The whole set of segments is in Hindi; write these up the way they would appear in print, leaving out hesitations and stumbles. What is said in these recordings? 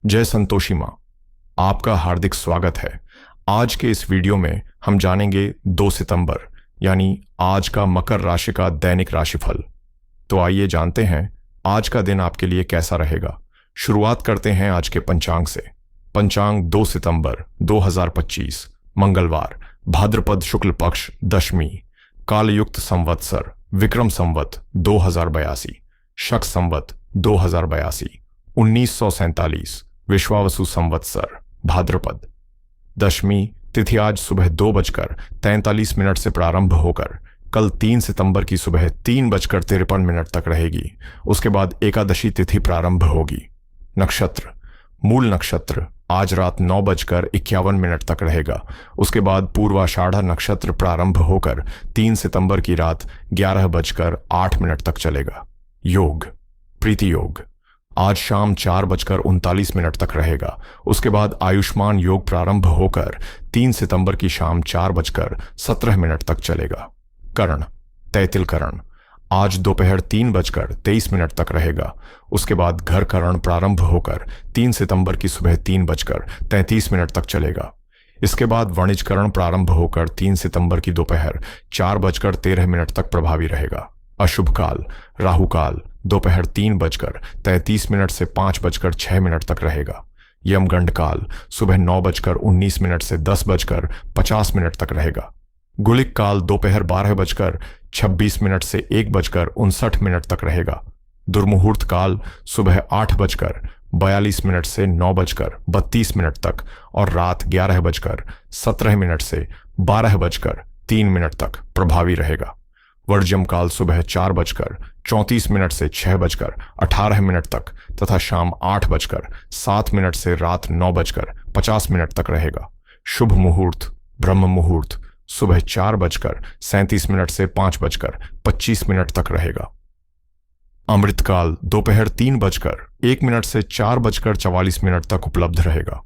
जय संतोषी माँ, आपका हार्दिक स्वागत है। आज के इस वीडियो में हम जानेंगे 2 सितंबर यानी आज का मकर राशि का दैनिक राशिफल। तो आइए जानते हैं आज का दिन आपके लिए कैसा रहेगा। शुरुआत करते हैं आज के पंचांग से। पंचांग 2 सितंबर 2025 मंगलवार, भाद्रपद शुक्ल पक्ष दशमी, कालयुक्त संवत्सर विक्रम संवत 2082, शक संवत 2082, 1947 विश्वावसु संवत्सर भाद्रपद। दशमी तिथि आज सुबह 2:43 से प्रारंभ होकर कल 3 सितंबर की सुबह 3:53 तक रहेगी। उसके बाद एकादशी तिथि प्रारंभ होगी। नक्षत्र मूल नक्षत्र आज रात 9:51 तक रहेगा। उसके बाद पूर्वाषाढ़ा नक्षत्र प्रारंभ होकर 3 सितंबर की रात 11:08 तक चलेगा। योग प्रीति योग आज शाम 4:39 तक रहेगा। उसके बाद आयुष्मान योग प्रारंभ होकर 3 सितंबर की शाम 4:17 तक चलेगा। करण तैतिल करण आज दोपहर 3:23 तक रहेगा। उसके बाद घर करण प्रारंभ होकर 3 सितंबर की सुबह 3:33 तक चलेगा। इसके बाद वणिज करण प्रारंभ होकर 3 सितंबर की दोपहर 4:13 तक प्रभावी रहेगा। अशुभ काल राहु काल दोपहर 3:33 से 5:06 तक रहेगा। यमगंड काल सुबह 9:19 से 10:50 तक रहेगा। गुलिक काल दोपहर 12:26 से 1:59 तक रहेगा। दुर्मुहूर्त काल सुबह 8:42 से 9:32 तक और रात 11:17 से 12:03 तक प्रभावी रहेगा। वर्ज्यम काल सुबह 4:34 से 6:18 तक तथा शाम 8:07 से रात 9:50 तक रहेगा। शुभ मुहूर्त ब्रह्म मुहूर्त सुबह 4:37 से 5:25 तक रहेगा। अमृत काल दोपहर 3:01 से 4:44 तक उपलब्ध रहेगा।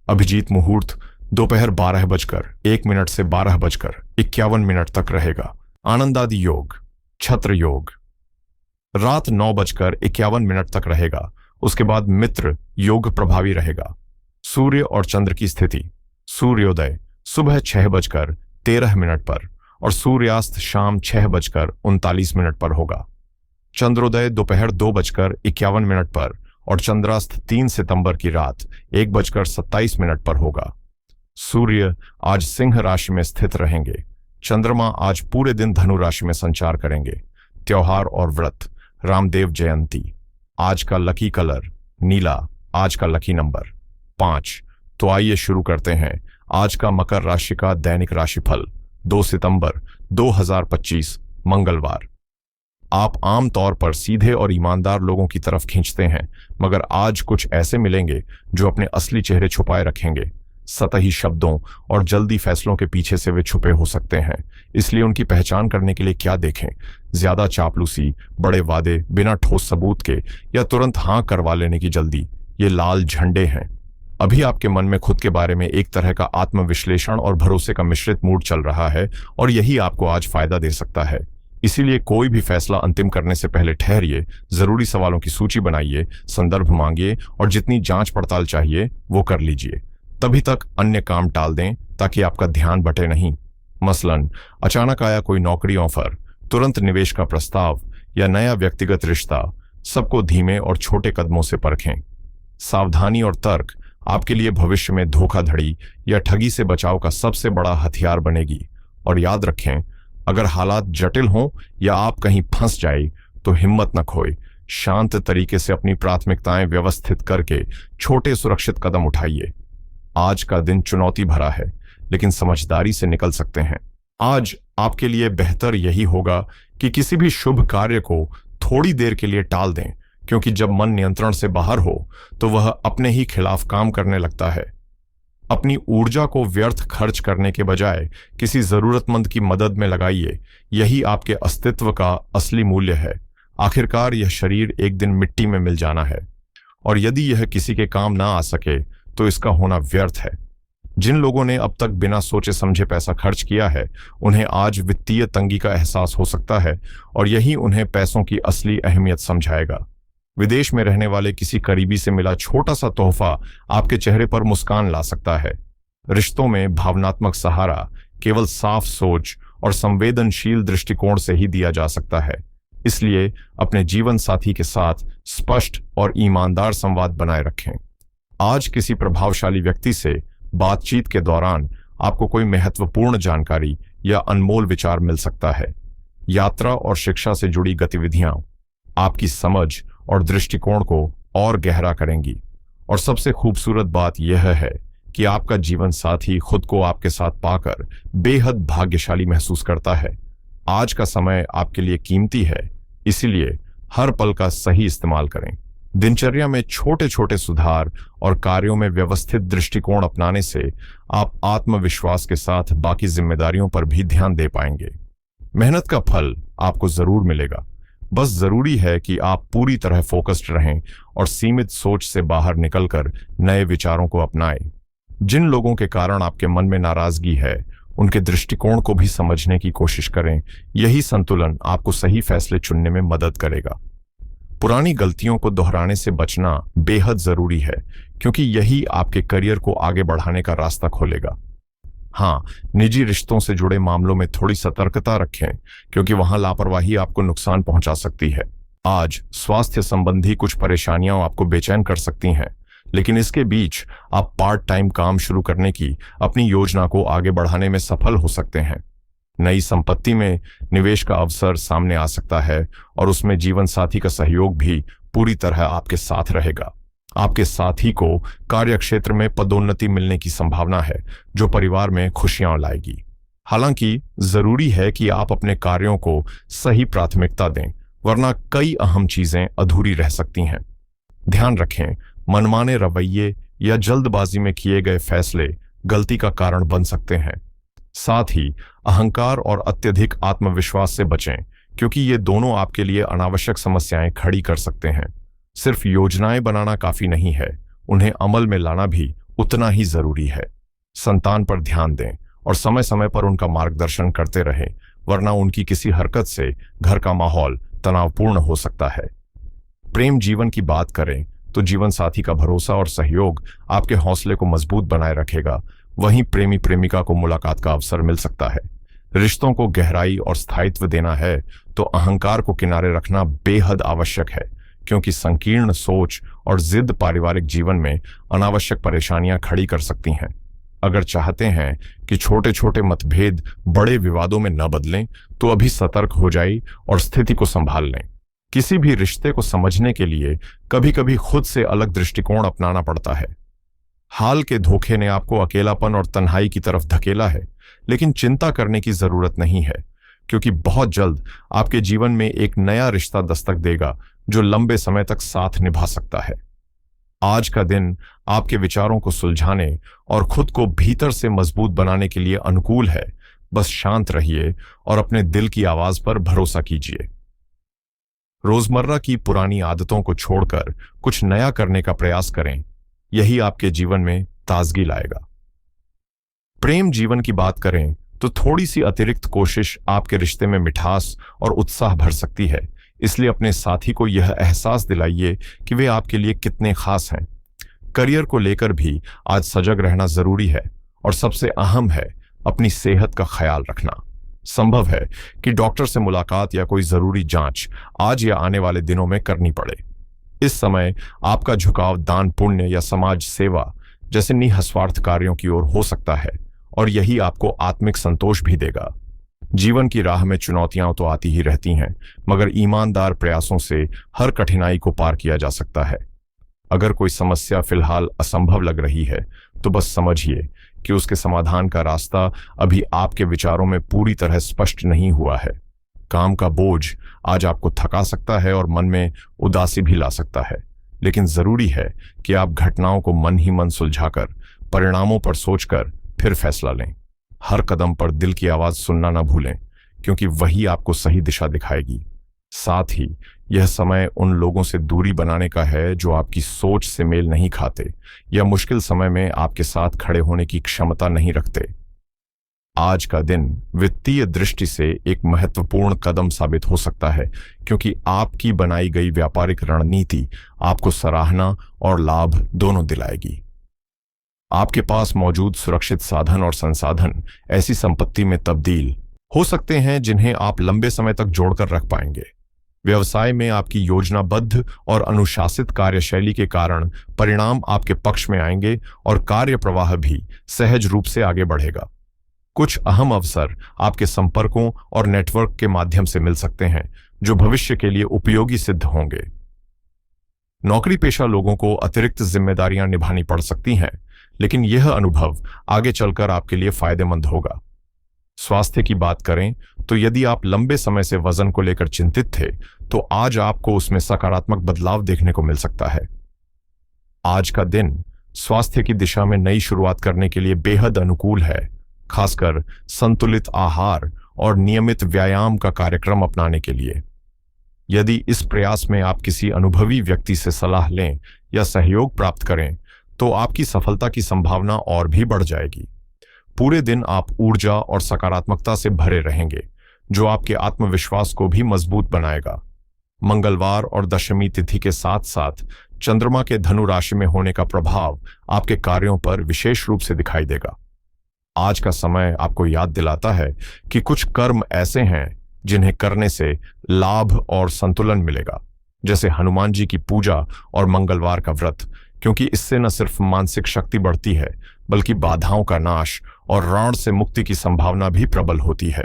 अभिजीत मुहूर्त दोपहर 12:01 से 12:51 तक रहेगा। आनंदादि योग छत्र योग रात 9:51 तक रहेगा। उसके बाद मित्र योग प्रभावी रहेगा। सूर्य और चंद्र की स्थिति सूर्योदय सुबह 6:13 पर और सूर्यास्त शाम 6:39 पर होगा। चंद्रोदय दोपहर 2:51 पर और चंद्रास्त 3 सितंबर की रात 1:27 पर होगा। सूर्य आज सिंह राशि में स्थित रहेंगे। चंद्रमा आज पूरे दिन धनु राशि में संचार करेंगे। त्योहार और व्रत रामदेव जयंती आज का लकी कलर नीला, आज का लकी नंबर 5। तो आइए शुरू करते हैं आज का मकर राशि का दैनिक राशिफल 2 सितंबर 2025 मंगलवार। आप आम तौर पर सीधे और ईमानदार लोगों की तरफ खींचते हैं, मगर आज कुछ ऐसे मिलेंगे जो अपने असली चेहरे छुपाए रखेंगे। सतही शब्दों और जल्दी फैसलों के पीछे से वे छुपे हो सकते हैं, इसलिए उनकी पहचान करने के लिए क्या देखें। ज्यादा चापलूसी, बड़े वादे बिना ठोस सबूत के या तुरंत हाँ करवा लेने की जल्दी, ये लाल झंडे हैं। अभी आपके मन में खुद के बारे में एक तरह का आत्मविश्लेषण और भरोसे का मिश्रित मूड चल रहा है और यही आपको आज फायदा दे सकता है। इसीलिए कोई भी फैसला अंतिम करने से पहले ठहरिए, जरूरी सवालों की सूची बनाइए, संदर्भ मांगिए और जितनी जांच पड़ताल चाहिए वो कर लीजिए। तभी तक अन्य काम टाल दें ताकि आपका ध्यान बटे नहीं। मसलन अचानक आया कोई नौकरी ऑफर, तुरंत निवेश का प्रस्ताव या नया व्यक्तिगत रिश्ता, सबको धीमे और छोटे कदमों से परखें। सावधानी और तर्क आपके लिए भविष्य में धोखाधड़ी या ठगी से बचाव का सबसे बड़ा हथियार बनेगी। और याद रखें, अगर हालात जटिल हों या आप कहीं फंस जाए तो हिम्मत न खोए। शांत तरीके से अपनी प्राथमिकताएं व्यवस्थित करके छोटे सुरक्षित कदम उठाइए। आज का दिन चुनौती भरा है, लेकिन समझदारी से निकल सकते हैं। आज आपके लिए बेहतर यही होगा कि किसी भी शुभ कार्य को थोड़ी देर के लिए टाल दें, क्योंकि जब मन नियंत्रण से बाहर हो तो वह अपने ही खिलाफ काम करने लगता है। अपनी ऊर्जा को व्यर्थ खर्च करने के बजाय किसी जरूरतमंद की मदद में लगाइए। यही आपके अस्तित्व का असली मूल्य है। आखिरकार यह शरीर एक दिन मिट्टी में मिल जाना है और यदि यह किसी के काम ना आ सके तो इसका होना व्यर्थ है। जिन लोगों ने अब तक बिना सोचे समझे पैसा खर्च किया है, उन्हें आज वित्तीय तंगी का एहसास हो सकता है और यही उन्हें पैसों की असली अहमियत समझाएगा। विदेश में रहने वाले किसी करीबी से मिला छोटा सा तोहफा आपके चेहरे पर मुस्कान ला सकता है। रिश्तों में भावनात्मक सहारा केवल साफ सोच और संवेदनशील दृष्टिकोण से ही दिया जा सकता है। इसलिए अपने जीवन साथी के साथ स्पष्ट और ईमानदार संवाद बनाए रखें। आज किसी प्रभावशाली व्यक्ति से बातचीत के दौरान आपको कोई महत्वपूर्ण जानकारी या अनमोल विचार मिल सकता है। यात्रा और शिक्षा से जुड़ी गतिविधियां आपकी समझ और दृष्टिकोण को और गहरा करेंगी। और सबसे खूबसूरत बात यह है कि आपका जीवन साथी खुद को आपके साथ पाकर बेहद भाग्यशाली महसूस करता है। आज का समय आपके लिए कीमती है, इसीलिए हर पल का सही इस्तेमाल करें। दिनचर्या में छोटे छोटे सुधार और कार्यों में व्यवस्थित दृष्टिकोण अपनाने से आप आत्मविश्वास के साथ बाकी जिम्मेदारियों पर भी ध्यान दे पाएंगे। मेहनत का फल आपको जरूर मिलेगा, बस जरूरी है कि आप पूरी तरह फोकस्ड रहें और सीमित सोच से बाहर निकलकर नए विचारों को अपनाएं। जिन लोगों के कारण आपके मन में नाराजगी है, उनके दृष्टिकोण को भी समझने की कोशिश करें। यही संतुलन आपको सही फैसले चुनने में मदद करेगा। पुरानी गलतियों को दोहराने से बचना बेहद जरूरी है, क्योंकि यही आपके करियर को आगे बढ़ाने का रास्ता खोलेगा। हाँ, निजी रिश्तों से जुड़े मामलों में थोड़ी सतर्कता रखें, क्योंकि वहां लापरवाही आपको नुकसान पहुंचा सकती है। आज स्वास्थ्य संबंधी कुछ परेशानियां आपको बेचैन कर सकती हैं, लेकिन इसके बीच आप पार्ट टाइम काम शुरू करने की अपनी योजना को आगे बढ़ाने में सफल हो सकते हैं। नई संपत्ति में निवेश का अवसर सामने आ सकता है और उसमें जीवन साथी का सहयोग भी पूरी तरह आपके साथ रहेगा। आपके साथी को कार्यक्षेत्र में पदोन्नति मिलने की संभावना है, जो परिवार में खुशियां लाएगी। हालांकि जरूरी है कि आप अपने कार्यों को सही प्राथमिकता दें, वरना कई अहम चीजें अधूरी रह सकती हैं। ध्यान रखें, मनमाने रवैये या जल्दबाजी में किए गए फैसले गलती का कारण बन सकते हैं। साथ ही अहंकार और अत्यधिक आत्मविश्वास से बचें, क्योंकि ये दोनों आपके लिए अनावश्यक समस्याएं खड़ी कर सकते हैं। सिर्फ योजनाएं बनाना काफी नहीं है, उन्हें अमल में लाना भी उतना ही जरूरी है। संतान पर ध्यान दें और समय समय पर उनका मार्गदर्शन करते रहें, वरना उनकी किसी हरकत से घर का माहौल तनावपूर्ण हो सकता है। प्रेम जीवन की बात करें तो जीवन साथी का भरोसा और सहयोग आपके हौसले को मजबूत बनाए रखेगा। वहीं प्रेमी प्रेमिका को मुलाकात का अवसर मिल सकता है। रिश्तों को गहराई और स्थायित्व देना है तो अहंकार को किनारे रखना बेहद आवश्यक है, क्योंकि संकीर्ण सोच और जिद पारिवारिक जीवन में अनावश्यक परेशानियां खड़ी कर सकती हैं। अगर चाहते हैं कि छोटे छोटे मतभेद बड़े विवादों में न बदलें, तो अभी सतर्क हो जाइए और स्थिति को संभाल लें। किसी भी रिश्ते को समझने के लिए कभी कभी खुद से अलग दृष्टिकोण अपनाना पड़ता है। हाल के धोखे ने आपको अकेलापन और तन्हाई की तरफ धकेला है, लेकिन चिंता करने की जरूरत नहीं है, क्योंकि बहुत जल्द आपके जीवन में एक नया रिश्ता दस्तक देगा जो लंबे समय तक साथ निभा सकता है। आज का दिन आपके विचारों को सुलझाने और खुद को भीतर से मजबूत बनाने के लिए अनुकूल है। बस शांत रहिए और अपने दिल की आवाज पर भरोसा कीजिए। रोजमर्रा की पुरानी आदतों को छोड़कर कुछ नया करने का प्रयास करें, यही आपके जीवन में ताजगी लाएगा। प्रेम जीवन की बात करें तो थोड़ी सी अतिरिक्त कोशिश आपके रिश्ते में मिठास और उत्साह भर सकती है। इसलिए अपने साथी को यह एहसास दिलाइए कि वे आपके लिए कितने खास हैं। करियर को लेकर भी आज सजग रहना जरूरी है, और सबसे अहम है अपनी सेहत का ख्याल रखना। संभव है कि डॉक्टर से मुलाकात या कोई जरूरी जांच आज या आने वाले दिनों में करनी पड़े। इस समय आपका झुकाव दान पुण्य या समाज सेवा जैसे निस्वार्थ कार्यों की ओर हो सकता है, और यही आपको आत्मिक संतोष भी देगा। जीवन की राह में चुनौतियां तो आती ही रहती हैं, मगर ईमानदार प्रयासों से हर कठिनाई को पार किया जा सकता है। अगर कोई समस्या फिलहाल असंभव लग रही है, तो बस समझिए कि उसके समाधान का रास्ता अभी आपके विचारों में पूरी तरह स्पष्ट नहीं हुआ है। काम का बोझ आज आपको थका सकता है और मन में उदासी भी ला सकता है, लेकिन जरूरी है कि आप घटनाओं को मन ही मन सुलझाकर परिणामों पर सोचकर फिर फैसला लें। हर कदम पर दिल की आवाज सुनना न भूलें, क्योंकि वही आपको सही दिशा दिखाएगी। साथ ही यह समय उन लोगों से दूरी बनाने का है जो आपकी सोच से मेल नहीं खाते या मुश्किल समय में आपके साथ खड़े होने की क्षमता नहीं रखते। आज का दिन वित्तीय दृष्टि से एक महत्वपूर्ण कदम साबित हो सकता है, क्योंकि आपकी बनाई गई व्यापारिक रणनीति आपको सराहना और लाभ दोनों दिलाएगी। आपके पास मौजूद सुरक्षित साधन और संसाधन ऐसी संपत्ति में तब्दील हो सकते हैं जिन्हें आप लंबे समय तक जोड़कर रख पाएंगे। व्यवसाय में आपकी योजनाबद्ध और अनुशासित कार्यशैली के कारण परिणाम आपके पक्ष में आएंगे और कार्य प्रवाह भी सहज रूप से आगे बढ़ेगा। कुछ अहम अवसर आपके संपर्कों और नेटवर्क के माध्यम से मिल सकते हैं, जो भविष्य के लिए उपयोगी सिद्ध होंगे। नौकरी पेशा लोगों को अतिरिक्त जिम्मेदारियां निभानी पड़ सकती हैं, लेकिन यह अनुभव आगे चलकर आपके लिए फायदेमंद होगा। स्वास्थ्य की बात करें तो यदि आप लंबे समय से वजन को लेकर चिंतित थे, तो आज आपको उसमें सकारात्मक बदलाव देखने को मिल सकता है। आज का दिन स्वास्थ्य की दिशा में नई शुरुआत करने के लिए बेहद अनुकूल है, खासकर संतुलित आहार और नियमित व्यायाम का कार्यक्रम अपनाने के लिए। यदि इस प्रयास में आप किसी अनुभवी व्यक्ति से सलाह लें या सहयोग प्राप्त करें, तो आपकी सफलता की संभावना और भी बढ़ जाएगी। पूरे दिन आप ऊर्जा और सकारात्मकता से भरे रहेंगे, जो आपके आत्मविश्वास को भी मजबूत बनाएगा। मंगलवार और दशमी तिथि के साथ साथ चंद्रमा के धनु राशि में होने का प्रभाव आपके कार्यों पर विशेष रूप से दिखाई देगा। आज का समय आपको याद दिलाता है कि कुछ कर्म ऐसे हैं जिन्हें करने से लाभ और संतुलन मिलेगा, जैसे हनुमान जी की पूजा और मंगलवार का व्रत, क्योंकि इससे न सिर्फ मानसिक शक्ति बढ़ती है, बल्कि बाधाओं का नाश और ऋण से मुक्ति की संभावना भी प्रबल होती है।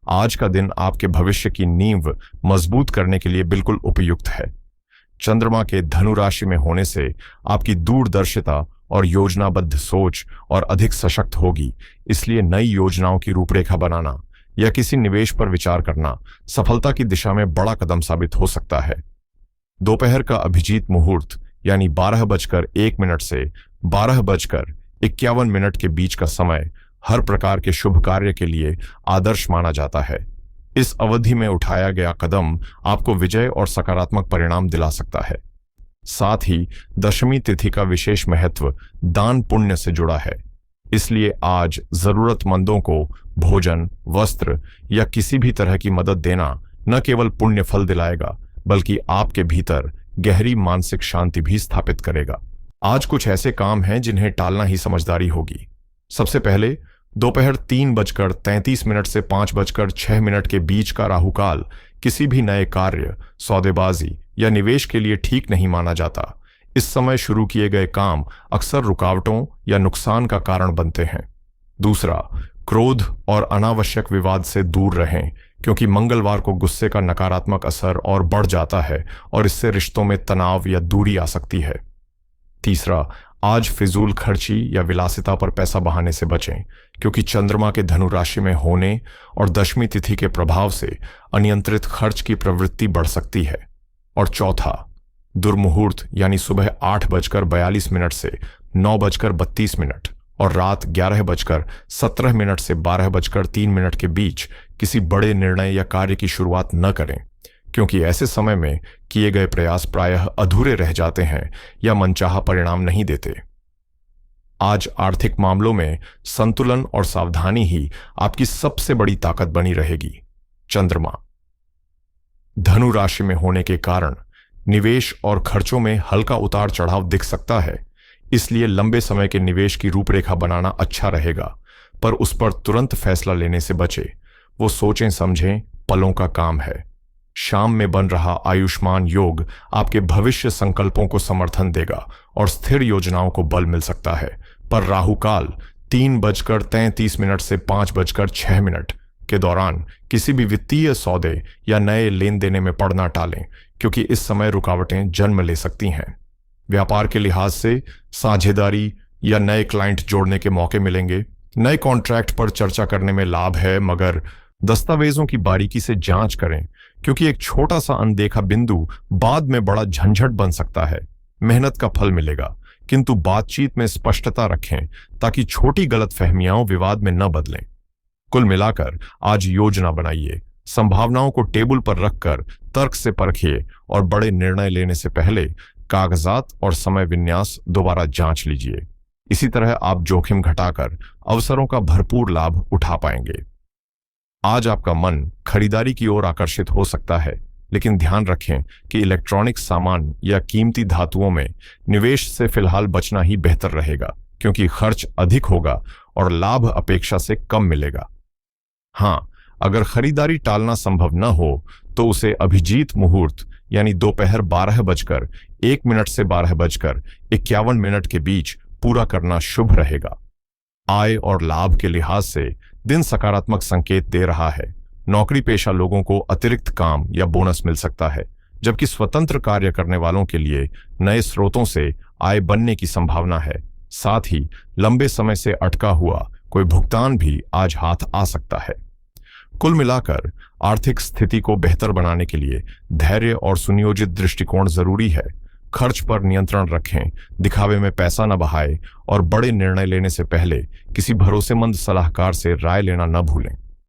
आज का दिन आपके भविष्य की नींव मजबूत करने के लिए बिल्कुल उपयुक्त है। चंद्रमा के धनु राशि में होने से आपकी दूरदर्शिता और योजनाबद्ध सोच और अधिक सशक्त होगी, इसलिए नई योजनाओं की रूपरेखा बनाना या किसी निवेश पर विचार करना सफलता की दिशा में बड़ा कदम साबित हो सकता है। दोपहर का अभिजीत मुहूर्त यानी 12:01 से 12:51 के बीच का समय हर प्रकार के शुभ कार्य के लिए आदर्श माना जाता है। इस अवधि में उठाया गया कदम आपको विजय और सकारात्मक परिणाम दिला सकता है। साथ ही दशमी तिथि का विशेष महत्व दान पुण्य से जुड़ा है, इसलिए आज जरूरतमंदों को भोजन, वस्त्र या किसी भी तरह की मदद देना न केवल पुण्य फल दिलाएगा, बल्कि आपके भीतर गहरी मानसिक शांति भी स्थापित करेगा। आज कुछ ऐसे काम हैं जिन्हें टालना ही समझदारी होगी। सबसे पहले दोपहर 3:33 से 5:06 के बीच का राहुकाल किसी भी नए कार्य, सौदेबाजी या निवेश के लिए ठीक नहीं माना जाता। इस समय शुरू किए गए काम अक्सर रुकावटों या नुकसान का कारण बनते हैं। दूसरा, क्रोध और अनावश्यक विवाद से दूर रहें, क्योंकि मंगलवार को गुस्से का नकारात्मक असर और बढ़ जाता है और इससे रिश्तों में तनाव या दूरी आ सकती है। तीसरा, आज फिजूल खर्ची या विलासिता पर पैसा बहाने से बचें, क्योंकि चंद्रमा के धनु राशि में होने और दशमी तिथि के प्रभाव से अनियंत्रित खर्च की प्रवृत्ति बढ़ सकती है। और चौथा, दुर्मुहूर्त यानी सुबह 8:42 से 9:32 और रात 11:17 से 12:03 के बीच किसी बड़े निर्णय या कार्य की शुरुआत न करें, क्योंकि ऐसे समय में किए गए प्रयास प्रायः अधूरे रह जाते हैं या मनचाहा परिणाम नहीं देते। आज आर्थिक मामलों में संतुलन और सावधानी ही आपकी सबसे बड़ी ताकत बनी रहेगी। चंद्रमा धनु राशि में होने के कारण निवेश और खर्चों में हल्का उतार चढ़ाव दिख सकता है, इसलिए लंबे समय के निवेश की रूपरेखा बनाना अच्छा रहेगा, पर उस पर तुरंत फैसला लेने से बचे। वो सोचें समझें पलों का काम है। शाम में बन रहा आयुष्मान योग आपके भविष्य संकल्पों को समर्थन देगा और स्थिर योजनाओं को बल मिल सकता है, पर राहुकाल 3:33 से 5:06 के दौरान किसी भी वित्तीय सौदे या नए लेन देने में पड़ना टालें, क्योंकि इस समय रुकावटें जन्म ले सकती हैं। व्यापार के लिहाज से साझेदारी या नए क्लाइंट जोड़ने के मौके मिलेंगे। नए कॉन्ट्रैक्ट पर चर्चा करने में लाभ है, मगर दस्तावेजों की बारीकी से जांच करें, क्योंकि एक छोटा सा अनदेखा बिंदु बाद में बड़ा झंझट बन सकता है। मेहनत का फल मिलेगा, किंतु बातचीत में स्पष्टता रखें ताकि छोटी गलतफहमियां विवाद में न बदलें। कुल मिलाकर आज योजना बनाइए, संभावनाओं को टेबल पर रखकर तर्क से परखिए और बड़े निर्णय लेने से पहले कागजात और समय विन्यास दोबारा जांच लीजिए। इसी तरह आप जोखिम घटाकर अवसरों का भरपूर लाभ उठा पाएंगे। आज आपका मन खरीदारी की ओर आकर्षित हो सकता है, लेकिन ध्यान रखें कि इलेक्ट्रॉनिक सामान या कीमती धातुओं में निवेश से फिलहाल बचना ही बेहतर रहेगा, क्योंकि खर्च अधिक होगा और लाभ अपेक्षा से कम मिलेगा। हाँ, अगर खरीदारी टालना संभव न हो तो उसे अभिजीत मुहूर्त यानी दोपहर 12:01 से 12:51 के बीच पूरा करना शुभ रहेगा। आय और लाभ के लिहाज से दिन सकारात्मक संकेत दे रहा है। नौकरी पेशा लोगों को अतिरिक्त काम या बोनस मिल सकता है, जबकि स्वतंत्र कार्य करने वालों के लिए नए स्रोतों से आय बनने की संभावना है। साथ ही लंबे समय से अटका हुआ कोई भुगतान भी आज हाथ आ सकता है। कुल मिलाकर आर्थिक स्थिति को बेहतर बनाने के लिए धैर्य और सुनियोजित दृष्टिकोण जरूरी है। खर्च पर नियंत्रण रखें, दिखावे में पैसा न बहाएं और बड़े निर्णय लेने से पहले किसी भरोसेमंद सलाहकार से राय लेना न भूलें।